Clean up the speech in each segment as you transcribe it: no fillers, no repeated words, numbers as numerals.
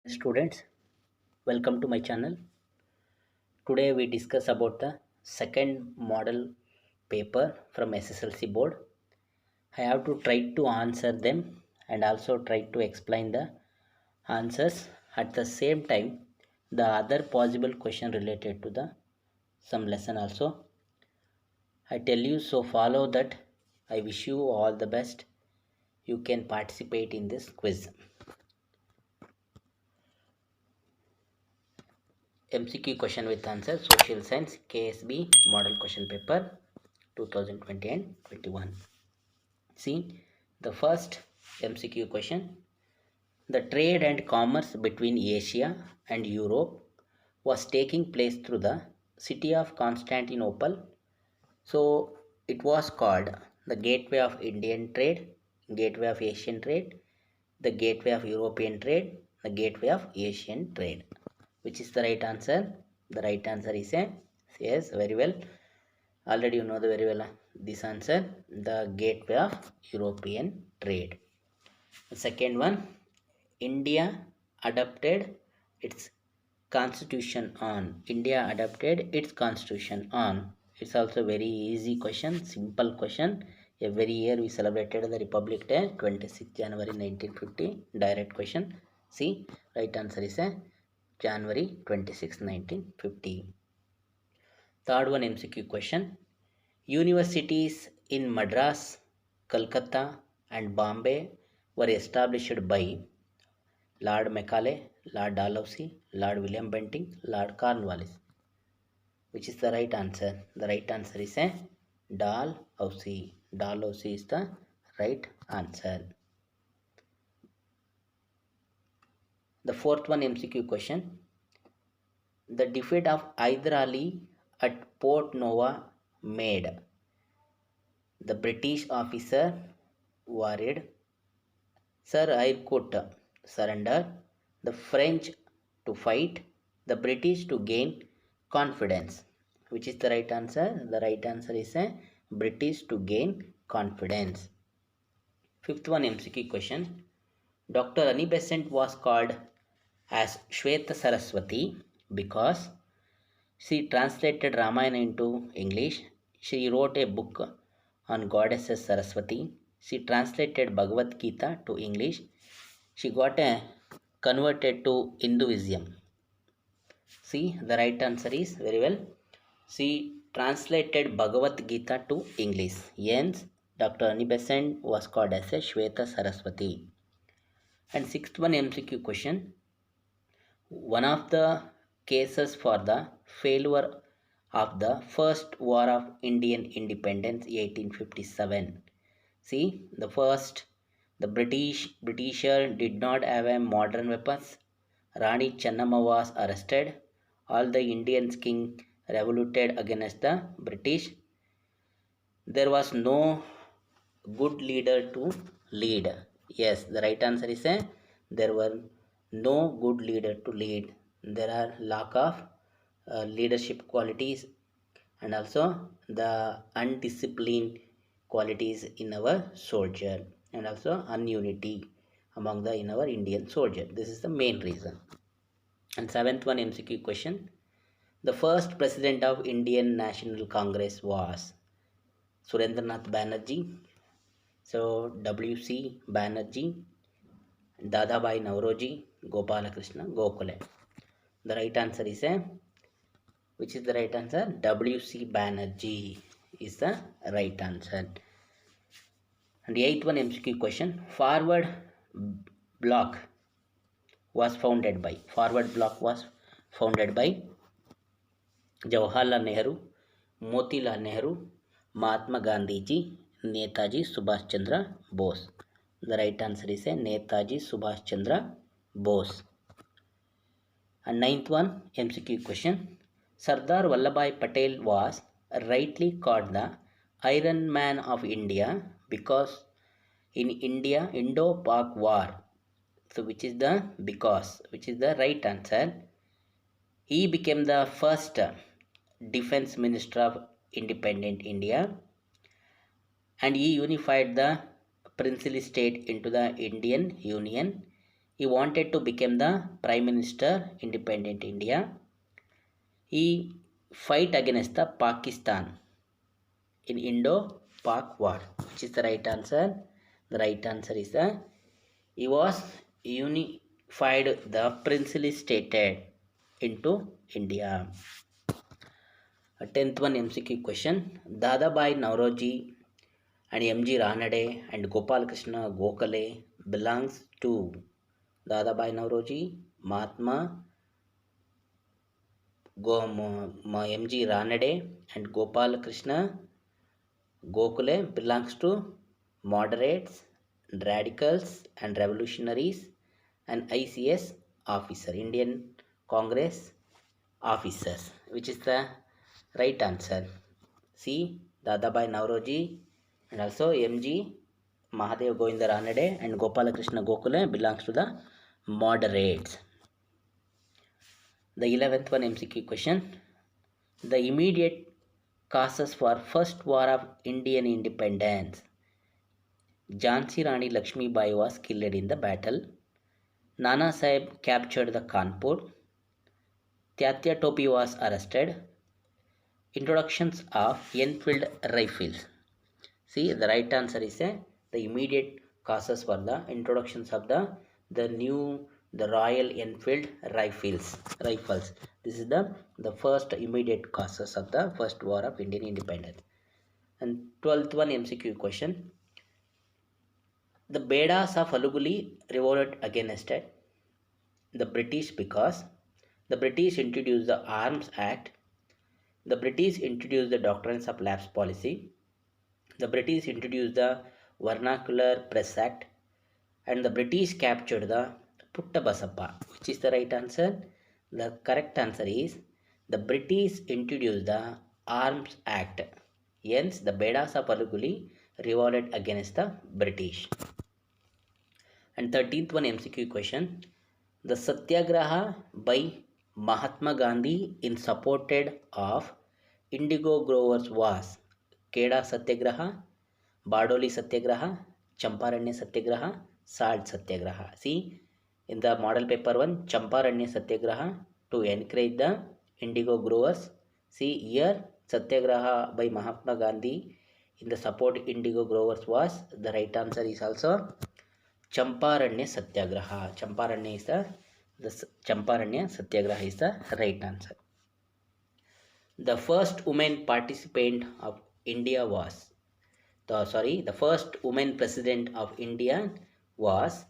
Students, welcome to my channel. Today we discuss about the second model paper from SSLC board. I have to try to answer them and also try to explain the answers at the same time the other possible question related to the some lesson also. I tell you, so follow that. I wish you all the best. You can participate in this quiz. MCQ question with answer, Social Science KSB Model Question Paper 2020 and 21. See the first MCQ question. The trade and commerce between Asia and Europe was taking place through the city of Constantinople. So it was called the gateway of Indian trade, gateway of Asian trade, the gateway of European trade, the gateway of Asian trade. Which is the right answer? The right answer is a yes, very well. Already you know the very well this answer, the gateway of European trade. The second one, India adopted its constitution on. India adopted its constitution on. It's also very easy question, simple question. Every year we celebrated the Republic Day, 26th January 1950. Direct question. See, right answer is a January 26, 1950. Third one MCQ question. Universities in Madras, Calcutta and Bombay were established by Lord Macaulay, Lord Dalhousie, Lord William Bentinck, Lord Cornwallis. Which is the right answer? The right answer is a Dalhousie. Dalhousie is the right answer. The fourth one MCQ question. The defeat of Hyder Ali at Port Nova made the British officer worried. Sir Harcourt surrender, the French to fight, the British to gain confidence. Which is the right answer? The right answer is a British to gain confidence. Fifth one MCQ question. Dr. Annie Besant was called as Shweta Saraswati because she translated Ramayana into English. She wrote a book on goddesses Saraswati. She translated Bhagavad Gita to English. She got converted to Hinduism. See, the right answer is very well. She translated Bhagavad Gita to English. Hence, Dr. Annie Besant was called as a Shweta Saraswati. And sixth one MCQ question. One of the cases for the failure of the first war of Indian independence 1857. See, the Britisher did not have a modern weapons. Rani Channamma was arrested. All the Indians king revolted against the British. There was no good leader to lead. Yes, the right answer is a there were no good leader to lead. There are lack of leadership qualities and also the undisciplined qualities in our soldier and also ununity among the in our Indian soldier. This is the main reason. And seventh one MCQ question. The first president of Indian National Congress was Surendranath Banerjee. So W.C. Banerjee, Dadabhai Nauroji, Gopalakrishna Gokhale. The right answer is a which is the right answer? W.C. Banerjee is the right answer. And the eighth one MCQ question. Forward block was founded by Jawaharlal Nehru, Motilal Nehru, Mahatma Gandhi ji, Netaji Subhash Chandra Bose. The right answer is a Netaji Subhash Chandra Bose. And ninth one MCQ question. Sardar Vallabhbhai Patel was rightly called the Iron Man of India because in India Indo-Pak War. So which is the right answer? He became the first defense minister of independent India and he unified the princely state into the Indian Union. He wanted to become the Prime Minister, independent India. He fight against the Pakistan in Indo-Pak war. Which is the right answer? The right answer is he was unified the princely stated into India. A 10th one MCQ question. Dadabhai Nauroji and M.G. Ranade and Gopal Krishna Gokhale belongs to Dadabhai Nauroji, Mahatma M.G. Ranade and Gopal Krishna Gokhale belongs to moderates, radicals and revolutionaries and ICS officer, Indian Congress officers. Which is the right answer? C. Dadabhai Nauroji and also M.G. Mahadev Govinda Ranade and Gopala Krishna Gokhale belongs to the moderates. The 11th one MCQ question. The immediate causes for first war of Indian independence. Jhansi Rani Lakshmi Bai was killed in the battle. Nana Sahib captured the Kanpur. Tatya Topi was arrested. Introductions of Enfield rifles. See, the right answer is the immediate causes for the introductions of the Royal Enfield rifles. This is the first immediate causes of the first war of Indian independence. And 12th one MCQ question. The Bedas of Aluguli revolted against the British because the British introduced the Arms Act. The British introduced the doctrines of lapse policy. The British introduced the Vernacular Press Act, and the British captured the Putta Basappa. Which is the right answer? The correct answer is the British introduced the Arms Act. Hence, the Bedas of Aluguli revolted against the British. And 13th one MCQ question. The Satyagraha by Mahatma Gandhi in supported of indigo growers was Keda Satyagraha, Bardoli Satyagraha, Champaranya Satyagraha, Salt Satyagraha. See, in the model paper 1, Champaranya Satyagraha to encourage the indigo growers. See here, Satyagraha by Mahatma Gandhi in the support indigo growers was, the right answer is also Champaranya Satyagraha. Champaranya Satyagraha is the right answer. The first woman participant of India was the first woman president of India was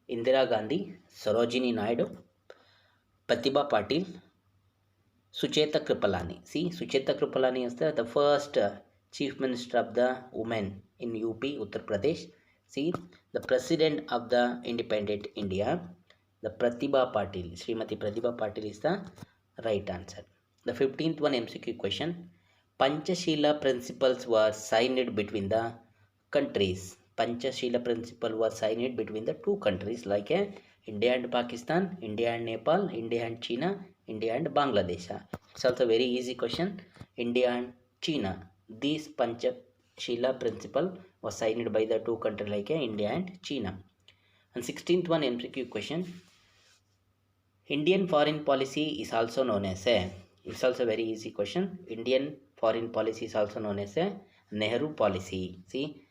Indira Gandhi, Sarojini Naidu, Pratibha Patil, Sucheta Kripalani. See, Sucheta Kripalani is the first chief minister of the women in UP, Uttar Pradesh. See, the president of the independent India, the Pratibha Patil, Srimati Pratibha Patil is the right answer. The 15th one MCQ question. Panchashila principles were signed between the countries. Panchashila principle was signed between the two countries like India and Pakistan, India and Nepal, India and China, India and Bangladesh. It's also a very easy question. India and China. These Panchashila principle was signed by the two countries like India and China. And 16th one MCQ question. Indian foreign policy is also known as it's also a very easy question. Indian foreign policy is also known as Nehru policy. See,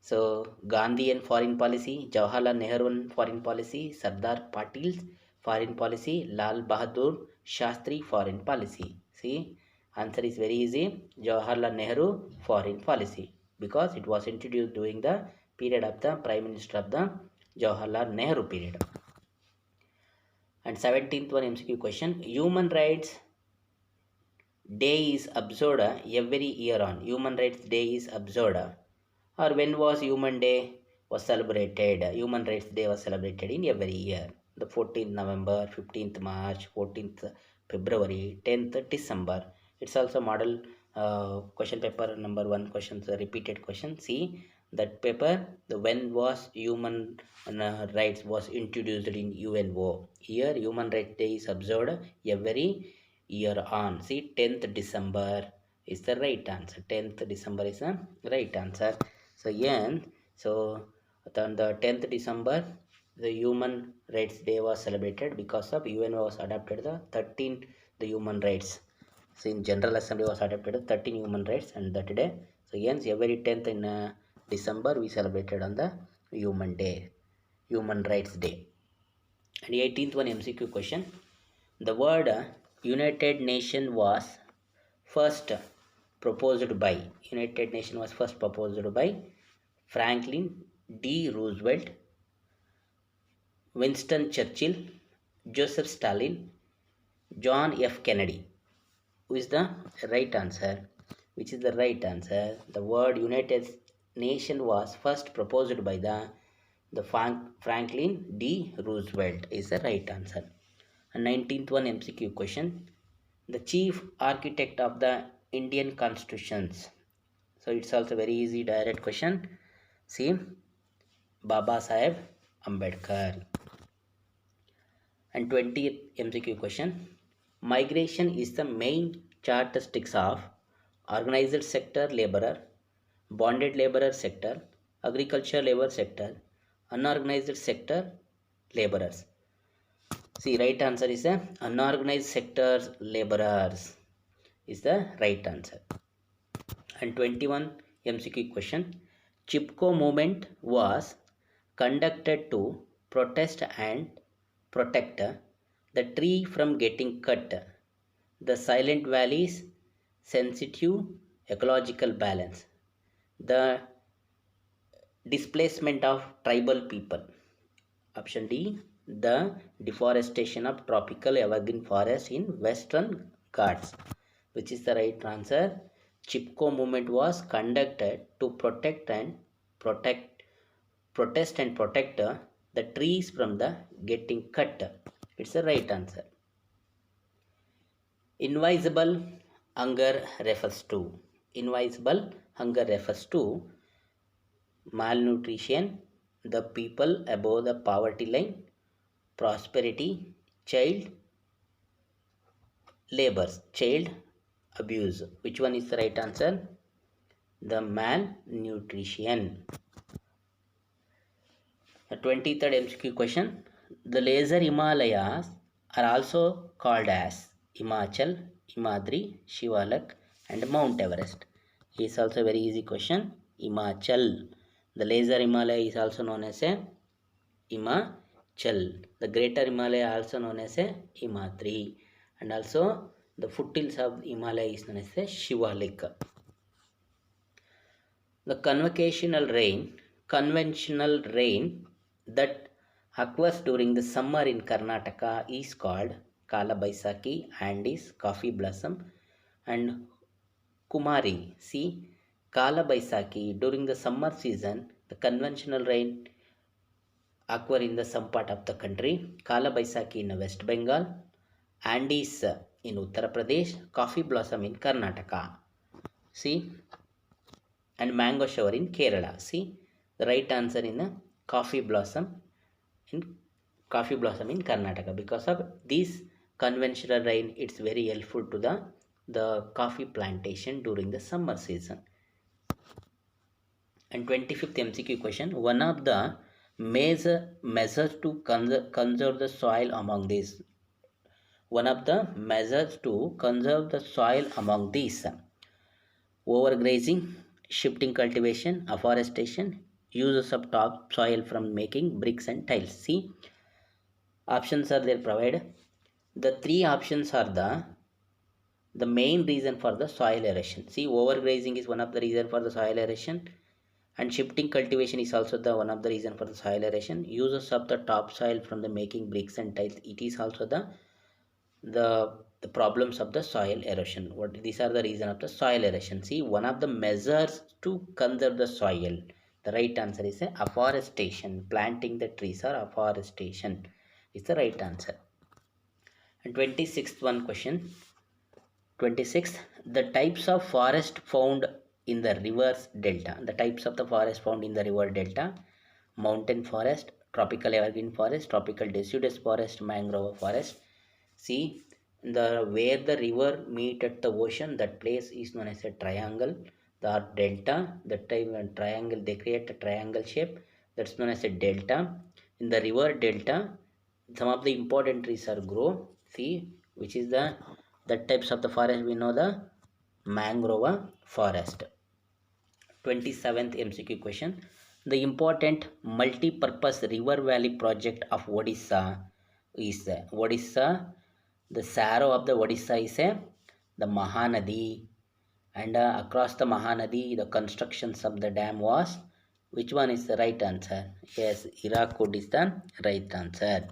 so Gandhian foreign policy, Jawaharlal Nehru foreign policy, Sardar Patil's foreign policy, Lal Bahadur Shastri foreign policy. See, answer is very easy. Jawaharlal Nehru foreign policy, because it was introduced during the period of the Prime Minister of the Jawaharlal Nehru period. And 17th one MCQ question. Human Rights Day is observed every year on. Human Rights Day is observed, or when was Human Day was celebrated? Human Rights Day was celebrated in every year. The 14th November, 15th March, 14th February, 10th December. It's also model question paper number 1 questions, repeated question. See that paper, the when was human rights was introduced in UNO. Here Human Rights Day is observed every year on. See, 10th December is the right answer. 10th December is the right answer. So on the 10th December, the Human Rights Day was celebrated because of UN was adopted the 13 the human rights. So in General Assembly was adopted the 13 human rights and that day. So hence every 10th in December we celebrated on the Human Rights Day. And 18th one MCQ question. The word United Nation was first proposed by United Nation was first proposed by Franklin D. Roosevelt, Winston Churchill, Joseph Stalin, John F. Kennedy. Who is the right answer? Which is the right answer? The word United Nation was first proposed by the Franklin D. Roosevelt is the right answer. And 19th one MCQ question. The chief architect of the Indian constitutions. So it's also very easy direct question. See, Baba Saheb Ambedkar. And 20th MCQ question. Migration is the main characteristics of organized sector laborer, bonded laborer sector, agriculture labor sector, unorganized sector laborers. See, right answer is unorganized sector laborers is the right answer. And 21 MCQ question. Chipko movement was conducted to protest and protect the tree from getting cut, the silent valleys, sensitive ecological balance, the displacement of tribal people. Option D, the deforestation of tropical evergreen forest in Western Ghats. Which is the right answer? Chipko movement was conducted to protest and protect the trees from the getting cut. It's the right answer. Invisible hunger refers to malnutrition, the people above the poverty line, prosperity, child labors, child abuse. Which one is the right answer? The malnutrition. The 23rd MCQ question. The lesser Himalayas are also called as Himachal, Himadri, Shivalak and Mount Everest. Is also a very easy question. Himachal. The lesser Himalaya is also known as a Himachal. The greater Himalaya also known as a Himadri. And also the foothills of Himalaya is known as a Shivalik. The conventional rain that occurs during the summer in Karnataka is called Kala Baisakhi and is coffee blossom and Kumari. See, Kala Baisakhi during the summer season, the conventional rain occur in the some part of the country. Kala Baisakhi in West Bengal, Andes in Uttar Pradesh, coffee blossom in Karnataka. See, and mango shower in Kerala. See, the right answer in the coffee blossom in Karnataka. Because of this conventional rain, it's very helpful to the coffee plantation during the summer season. And 25th MCQ question. One of the major measures to conserve the soil among these. Overgrazing, shifting cultivation, afforestation, uses of topsoil from making bricks and tiles. See, options are there provided. The three options are the main reason for the soil erosion. See, overgrazing is one of the reason for the soil erosion, and shifting cultivation is also the one of the reason for the soil erosion. Uses of the topsoil from the making bricks and tiles, it is also the problems of the soil erosion. These are the reason of the soil erosion. See, one of the measures to conserve the soil, the right answer is afforestation. Planting the trees or afforestation is the right answer. And 26th one question. 26th, the types of forest found in the river's delta. The types of the forest found in the river delta: mountain forest, tropical evergreen forest, tropical deciduous forest, mangrove forest. See, where the river meet at the ocean, that place is known as a triangle. The delta, that time when triangle, they create a triangle shape, that's known as a delta. in the river delta, some of the important trees are grow. See, which is the types of the forest we know, the mangrove forest. 27th MCQ question. The important multi-purpose river valley project of Odisha is Odisha. The Saro of the Odisha is the Mahanadi, and across the Mahanadi the constructions of the dam was, which one is the right answer? Yes, Hirakud is the right answer.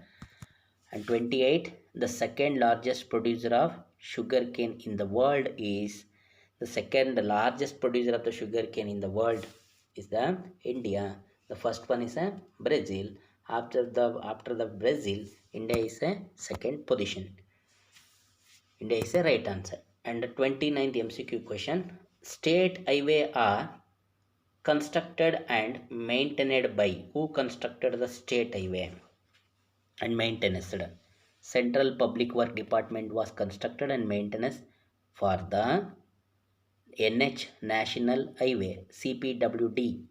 And 28, the second largest producer of sugarcane in the world is, the second largest producer of the sugarcane in the world is the India. The first one is Brazil. After the Brazil, India is a second position. India is a right answer. And the 29th MCQ question. State highway are constructed and maintained by, who constructed the state highway and maintenance? Central Public Work Department was constructed and maintenance for the NH National Highway CPWD,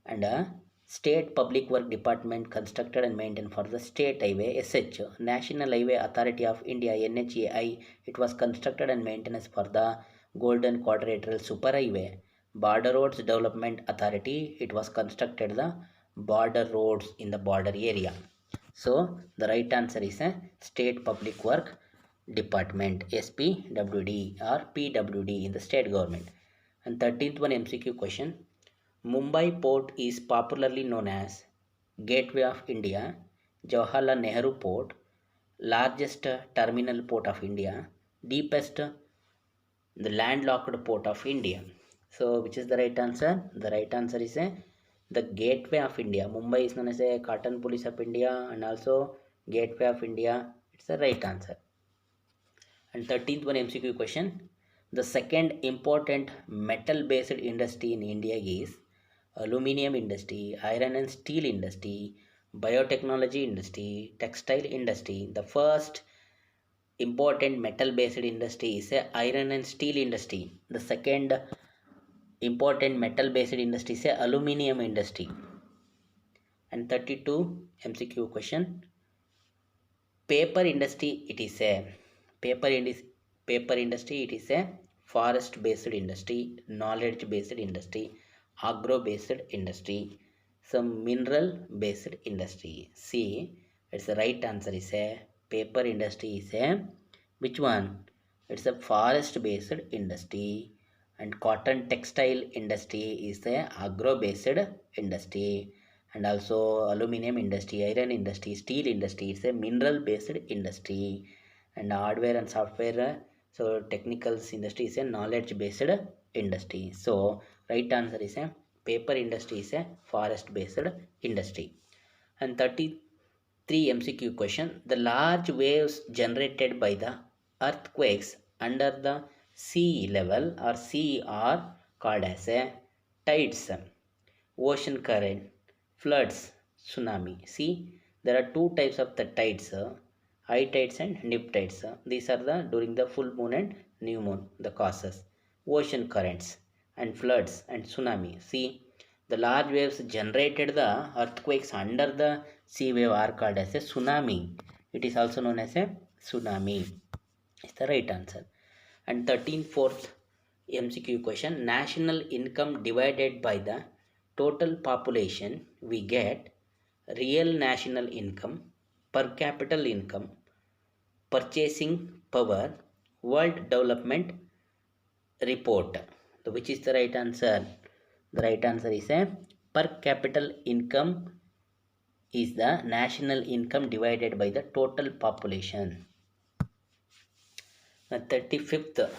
and State Public Work Department constructed and maintained for the State Highway SH. National Highway Authority of India NHAI, it was constructed and maintenance for the Golden Quadrilateral Superhighway. Border Roads Development Authority, it was constructed the border roads in the border area. So the right answer is State Public Work Department, SPWD or PWD in the state government. And 13th one MCQ question. Mumbai port is popularly known as Gateway of India, Jawaharlal Nehru Port, largest terminal port of India, deepest the landlocked port of India. So which is the right answer? The right answer is the Gateway of India. Mumbai is known as a cotton police of India and also Gateway of India. It's the right answer. And 13th one MCQ question. The second important metal based industry in India is aluminium industry, iron and steel industry, biotechnology industry, textile industry. The first important metal based industry is iron and steel industry. The second important metal based industry is aluminium industry. And 32 MCQ question. Paper industry, it is a paper industry, it is a forest based industry, knowledge based industry, agro based industry, some mineral based industry. See, it's the right answer is a paper industry is a, which one? It's a forest based industry. And cotton textile industry is a agro based industry. And also aluminum industry, iron industry, steel industry, it's a mineral based industry. And hardware and software, so technicals industry is a knowledge based industry. So right answer is a paper industry is a forest based industry. And 33 MCQ question. The large waves generated by the earthquakes under the sea level or sea are called as a tides, ocean current, floods, tsunami. See, there are two types of the tides, high tides and nip tides. These are the during the full moon and new moon, the causes. Ocean currents and floods and tsunami. See, the large waves generated the earthquakes under the sea wave are called as a tsunami. It is also known as a tsunami. It's the right answer. And 13th MCQ question. National income divided by the total population, we get real national income, per capita income, purchasing power, world development report. So which is the right answer? The right answer is a per capita income is the national income divided by the total population. The 35th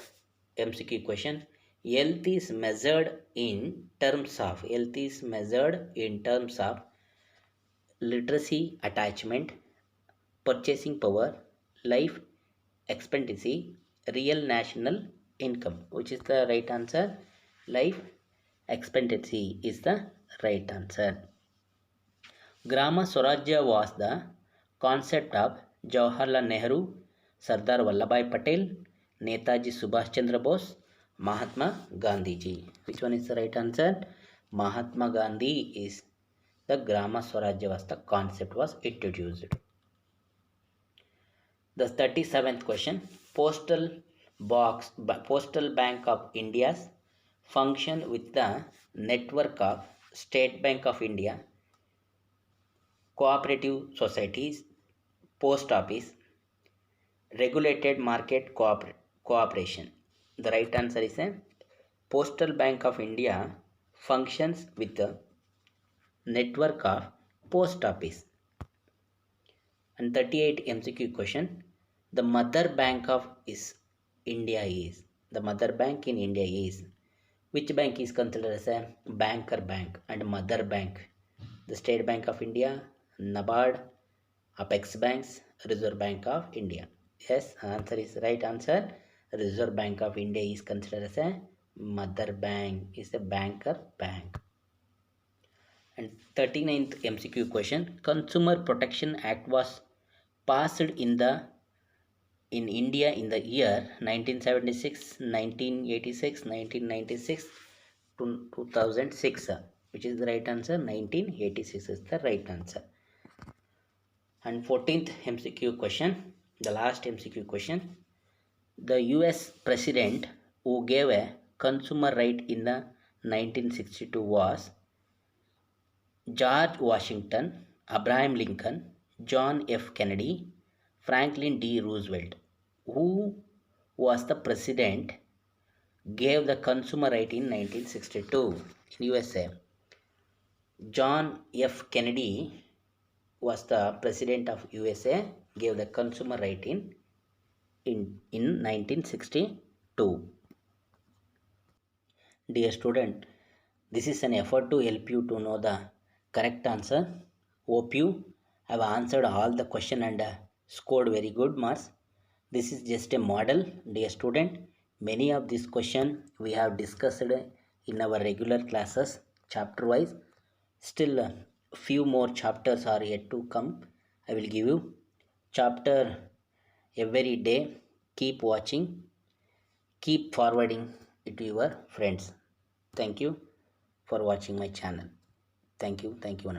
MCQ question. Health is measured in terms of literacy attachment, purchasing power, life expectancy, real national income. Which is the right answer? Life expectancy is the right answer. Grama Swarajya was the concept of Jawaharlal Nehru, Sardar Vallabhbhai Patel, Netaji Subhash Chandra Bose, Mahatma Gandhi ji. Which one is the right answer? Mahatma Gandhi is the Grama Swarajya was the concept was introduced. The 37th question, Postal Bank of India's function with the network of State Bank of India, cooperative societies, post office, regulated market cooperation. The right answer is a Postal Bank of India functions with the network of post office. And 38 MCQ question, the mother bank of India is, the mother bank in India is, which bank is considered as a banker bank and mother bank? The State Bank of India, NABARD, Apex Banks, Reserve Bank of India. Yes, answer is right answer. Reserve Bank of India is considered as a mother bank, is a banker bank. And 39th MCQ question, Consumer Protection Act was passed in India in the year 1976, 1986, 1996 to 2006, which is the right answer. 1986 is the right answer. And 14th MCQ question, the last MCQ question, the US president who gave a consumer right in the 1962 was George Washington, Abraham Lincoln, John F. Kennedy, Franklin D. Roosevelt. Who was the president gave the consumer right in 1962 in USA? John F. Kennedy was the president of USA, gave the consumer right in 1962. Dear student, this is an effort to help you to know the correct answer. Hope you have answered all the question and scored very good marks. This is just a model, dear student. Many of these questions we have discussed in our regular classes, chapter wise. Still, a few more chapters are yet to come. I will give you chapter every day. Keep watching, keep forwarding it to your friends. Thank you for watching my channel. Thank you, Anand.